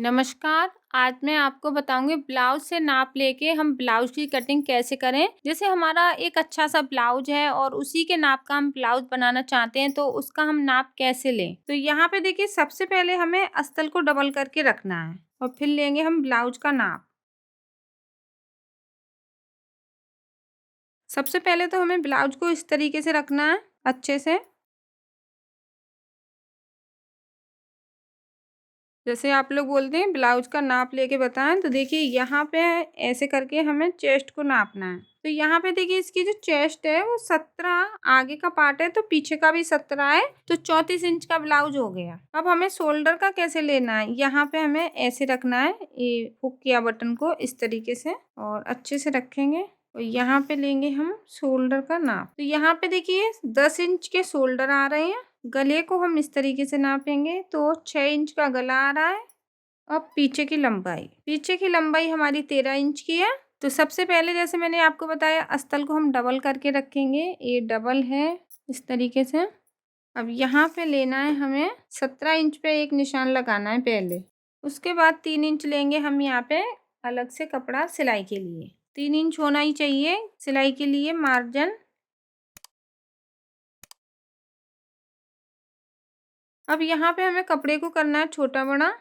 नमस्कार। आज मैं आपको बताऊँगी ब्लाउज़ से नाप लेके हम ब्लाउज़ की कटिंग कैसे करें। जैसे हमारा एक अच्छा-सा ब्लाउज़ है और उसी के नाप का हम ब्लाउज़ बनाना चाहते हैं, तो उसका हम नाप कैसे लें? तो यहाँ पे देखिए, सबसे पहले हमें अस्तर को डबल करके रखना है और फिर लेंगे हम ब्लाउज़ का नाप। सबसे पहले तो हमें ब्लाउज़ को इस तरीके से रखना है अच्छे से। जैसे आप लोग बोलते हैं ब्लाउज का नाप लेके बताएं, तो देखिए यहाँ पे ऐसे करके हमें चेस्ट को नापना है। तो यहाँ पे देखिए, इसकी जो चेस्ट है वो 17 आगे का पार्ट है, तो पीछे का भी 17 है, तो 34 इंच का ब्लाउज हो गया। अब हमें शोल्डर का कैसे लेना है, यहाँ पे हमें ऐसे रखना है, ये हुक या बटन को इस तरीके से और अच्छे से रखेंगे और यहाँ पे लेंगे हम शोल्डर का नाप। तो यहाँ पे देखिए 10 इंच के शोल्डर आ रहे हैं। गले को हम इस तरीके से नापेंगे तो 6 इंच का गला आ रहा है। अब पीछे की लंबाई हमारी 13 इंच की है। तो सबसे पहले जैसे मैंने आपको बताया, अस्तर को हम डबल करके रखेंगे, ये डबल है इस तरीके से। अब यहाँ पे लेना है हमें 17 इंच पे एक निशान लगाना है पहले। उसके बाद 3 इंच लेंगे हम यहाँ पे अलग से कपड़ा सिलाई के लिए। 3 इंच होना ही चाहिए सिलाई के लिए मार्जिन। अब यहाँ पे हमें कपड़े को करना है छोटा बड़ा।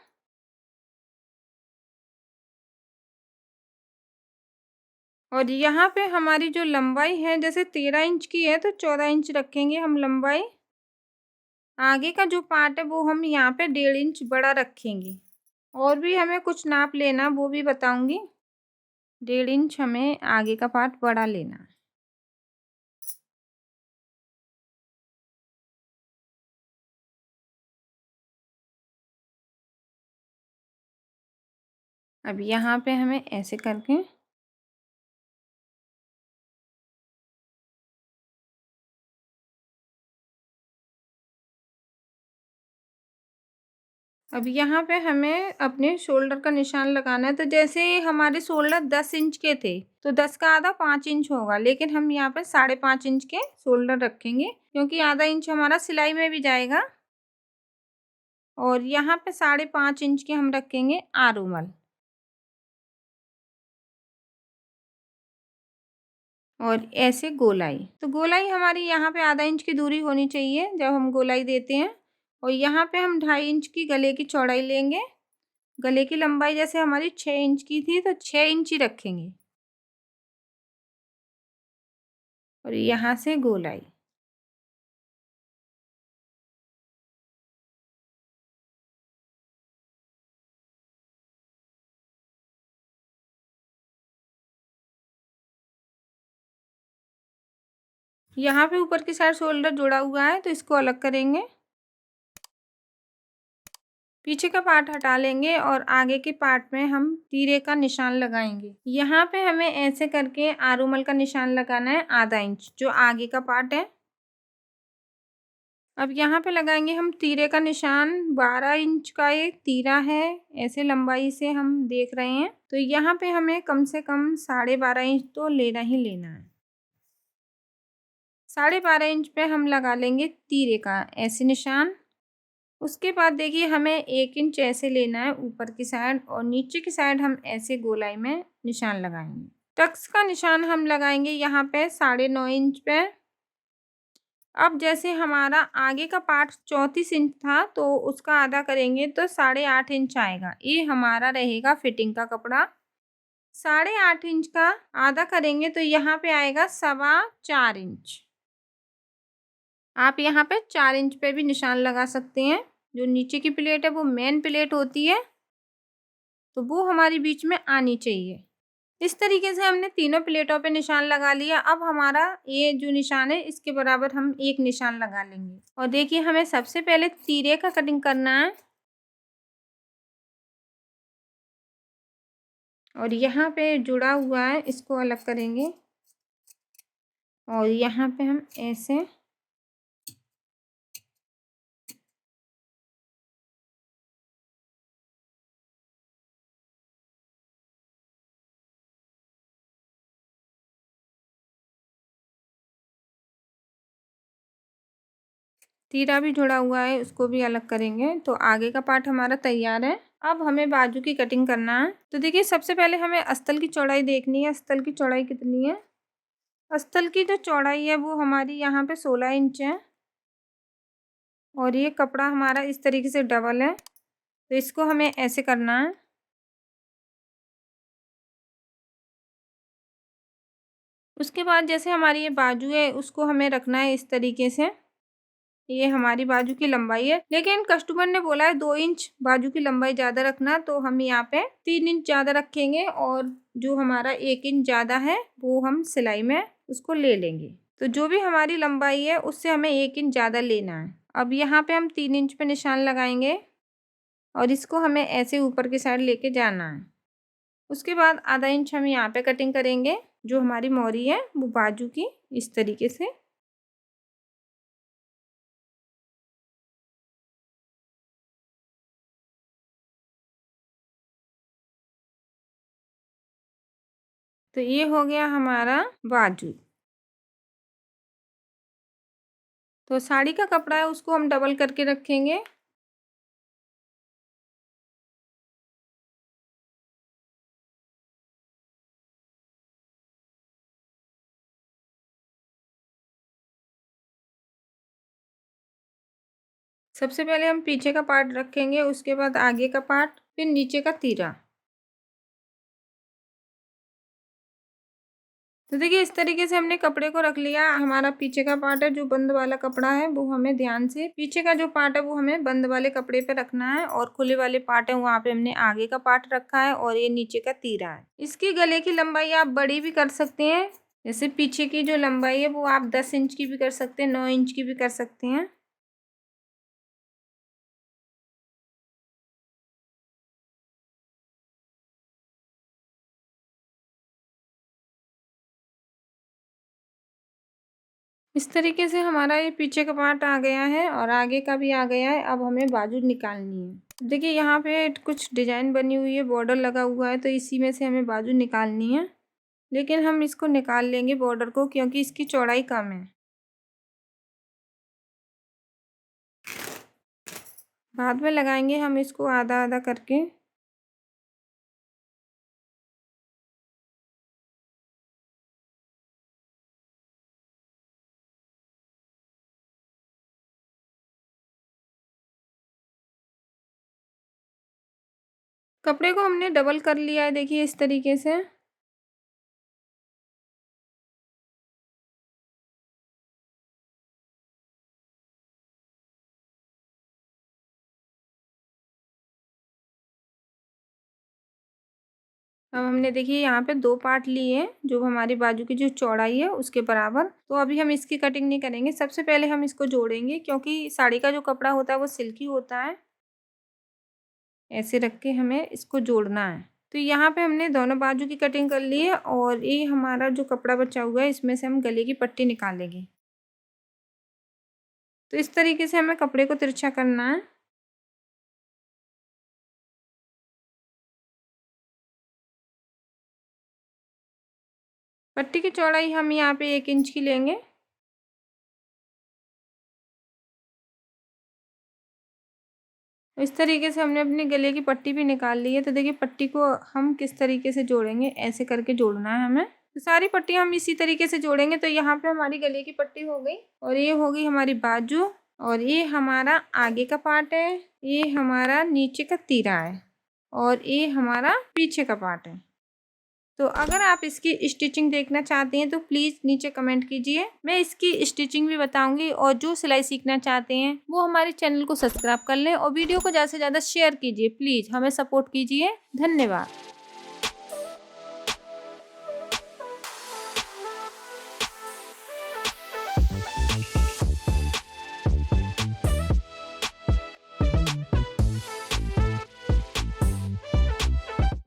और यहाँ पे हमारी जो लंबाई है, जैसे 13 इंच की है तो 14 इंच रखेंगे हम लंबाई। आगे का जो पार्ट है वो हम यहाँ पे 1.5 इंच बड़ा रखेंगे। और भी हमें कुछ नाप लेना, वो भी बताऊंगी। 1.5 इंच हमें आगे का पार्ट बड़ा लेना है। अब यहाँ पे हमें ऐसे करके, अब यहाँ पे हमें अपने शोल्डर का निशान लगाना है। तो जैसे हमारे शोल्डर 10 इंच के थे, तो 10 का आधा 5 इंच होगा, लेकिन हम यहाँ पे 5.5 इंच के शोल्डर रखेंगे, क्योंकि आधा इंच हमारा सिलाई में भी जाएगा। और यहाँ पे 5.5 इंच के हम रखेंगे आरूमल। और ऐसे गोलाई, तो गोलाई हमारी यहाँ पे आधा इंच की दूरी होनी चाहिए जब हम गोलाई देते हैं। और यहाँ पे हम 2.5 इंच की गले की चौड़ाई लेंगे। गले की लंबाई जैसे हमारी 6 इंच की थी, तो 6 इंच ही रखेंगे। और यहाँ से गोलाई, यहाँ पे ऊपर की साइड शोल्डर जुड़ा हुआ है, तो इसको अलग करेंगे। पीछे का पार्ट हटा लेंगे और आगे के पार्ट में हम तीरे का निशान लगाएंगे। यहाँ पे हमें ऐसे करके आरूमल का निशान लगाना है आधा इंच, जो आगे का पार्ट है। अब यहाँ पे लगाएंगे हम तीरे का निशान। 12 इंच का एक तीरा है, ऐसे लंबाई से हम देख रहे हैं, तो यहाँ पे हमें कम से कम 12.5 इंच तो लेना ही लेना है। 12.5 इंच पे हम लगा लेंगे तीरे का ऐसे निशान। उसके बाद देखिए, हमें 1 इंच ऐसे लेना है ऊपर की साइड, और नीचे की साइड हम ऐसे गोलाई में निशान लगाएंगे। टक्स का निशान हम लगाएंगे यहाँ पे 9.5 इंच पे। अब जैसे हमारा आगे का पार्ट 34 इंच था, तो उसका आधा करेंगे तो 8.5 इंच आएगा। ये हमारा रहेगा फिटिंग का कपड़ा। 8.5 इंच का आधा करेंगे तो यहाँ पे आएगा 4.25 इंच। आप यहाँ पे 4 इंच पे भी निशान लगा सकते हैं। जो नीचे की प्लेट है वो मेन प्लेट होती है, तो वो हमारी बीच में आनी चाहिए। इस तरीके से हमने तीनों प्लेटों पे निशान लगा लिया। अब हमारा ये जो निशान है, इसके बराबर हम एक निशान लगा लेंगे। और देखिए, हमें सबसे पहले तीरे का कटिंग करना है। और यहाँ पे जुड़ा हुआ है, इसको अलग करेंगे। और यहाँ पे हम ऐसे, तीरा भी जुड़ा हुआ है, उसको भी अलग करेंगे। तो आगे का पार्ट हमारा तैयार है। अब हमें बाजू की कटिंग करना है। तो देखिए सबसे पहले हमें अस्तर की चौड़ाई देखनी है। अस्तर की चौड़ाई कितनी है? अस्तर की जो चौड़ाई है वो हमारी यहाँ पे 16 इंच है और ये कपड़ा हमारा इस तरीके से डबल है, तो इसको हमें ऐसे करना है। उसके बाद जैसे हमारी ये बाजू है उसको हमें रखना है इस तरीके से। ये हमारी बाजू की लंबाई है, लेकिन कस्टमर ने बोला है 2 इंच बाजू की लंबाई ज़्यादा रखना, तो हम यहाँ पे 3 इंच ज़्यादा रखेंगे और जो हमारा 1 इंच ज़्यादा है वो हम सिलाई में उसको ले लेंगे। तो जो भी हमारी लंबाई है उससे हमें 1 इंच ज़्यादा लेना है। अब यहाँ पे हम 3 इंच पे निशान लगाएंगे और इसको हमें ऐसे ऊपर की साइड लेके जाना है। उसके बाद आधा इंच हम यहाँ पे कटिंग करेंगे। जो हमारी मोहरी है वो बाजू की इस तरीके से। तो ये हो गया हमारा बाजू। तो साड़ी का कपड़ा है उसको हम डबल करके रखेंगे। सबसे पहले हम पीछे का पार्ट रखेंगे, उसके बाद आगे का पार्ट, फिर नीचे का तीरा। तो देखिए इस तरीके से हमने कपड़े को रख लिया। हमारा पीछे का पार्ट है जो बंद वाला कपड़ा है वो हमें ध्यान से पीछे का जो पार्ट है वो हमें बंद वाले कपड़े पे रखना है और खुले वाले पार्ट है वहाँ पे हमने आगे का पार्ट रखा है और ये नीचे का तीरा है। इसकी गले की लंबाई आप बड़ी भी कर सकते हैं। जैसे पीछे की जो लंबाई है वो आप 10 इंच की भी कर सकते हैं, 9 इंच की भी कर सकते हैं। इस तरीके से हमारा ये पीछे का पार्ट आ गया है और आगे का भी आ गया है। अब हमें बाजू निकालनी है। देखिए यहाँ पे कुछ डिजाइन बनी हुई है, बॉर्डर लगा हुआ है, तो इसी में से हमें बाजू निकालनी है। लेकिन हम इसको निकाल लेंगे बॉर्डर को, क्योंकि इसकी चौड़ाई कम है। बाद में लगाएंगे हम इसको आधा आधा करके। कपड़े को हमने डबल कर लिया है, देखिए इस तरीके से। अब हमने देखिए यहाँ पे 2 पार्ट लिए हैं जो हमारी बाजू की जो चौड़ाई है उसके बराबर। तो अभी हम इसकी कटिंग नहीं करेंगे, सबसे पहले हम इसको जोड़ेंगे, क्योंकि साड़ी का जो कपड़ा होता है वो सिल्की होता है। ऐसे रख के हमें इसको जोड़ना है। तो यहाँ पे हमने दोनों बाजू की कटिंग कर ली है और ये हमारा जो कपड़ा बचा हुआ है इसमें से हम गले की पट्टी निकालेंगे। तो इस तरीके से हमें कपड़े को तिरछा करना है। पट्टी की चौड़ाई हम यहाँ पे 1 इंच की लेंगे। इस तरीके से हमने अपने गले की पट्टी भी निकाल ली है। तो देखिए पट्टी को हम किस तरीके से जोड़ेंगे, ऐसे करके जोड़ना है हमें। तो सारी पट्टी हम इसी तरीके से जोड़ेंगे। तो यहाँ पे हमारी गले की पट्टी हो गई और ये हो गई हमारी बाजू और ये हमारा आगे का पार्ट है, ये हमारा नीचे का तीरा है और ये हमारा पीछे का पार्ट है। तो अगर आप इसकी स्टिचिंग देखना चाहते हैं तो प्लीज़ नीचे कमेंट कीजिए, मैं इसकी स्टिचिंग भी बताऊंगी। और जो सिलाई सीखना चाहते हैं वो हमारे चैनल को सब्सक्राइब कर लें और वीडियो को ज़्यादा से ज़्यादा शेयर कीजिए। प्लीज़ हमें सपोर्ट कीजिए। धन्यवाद।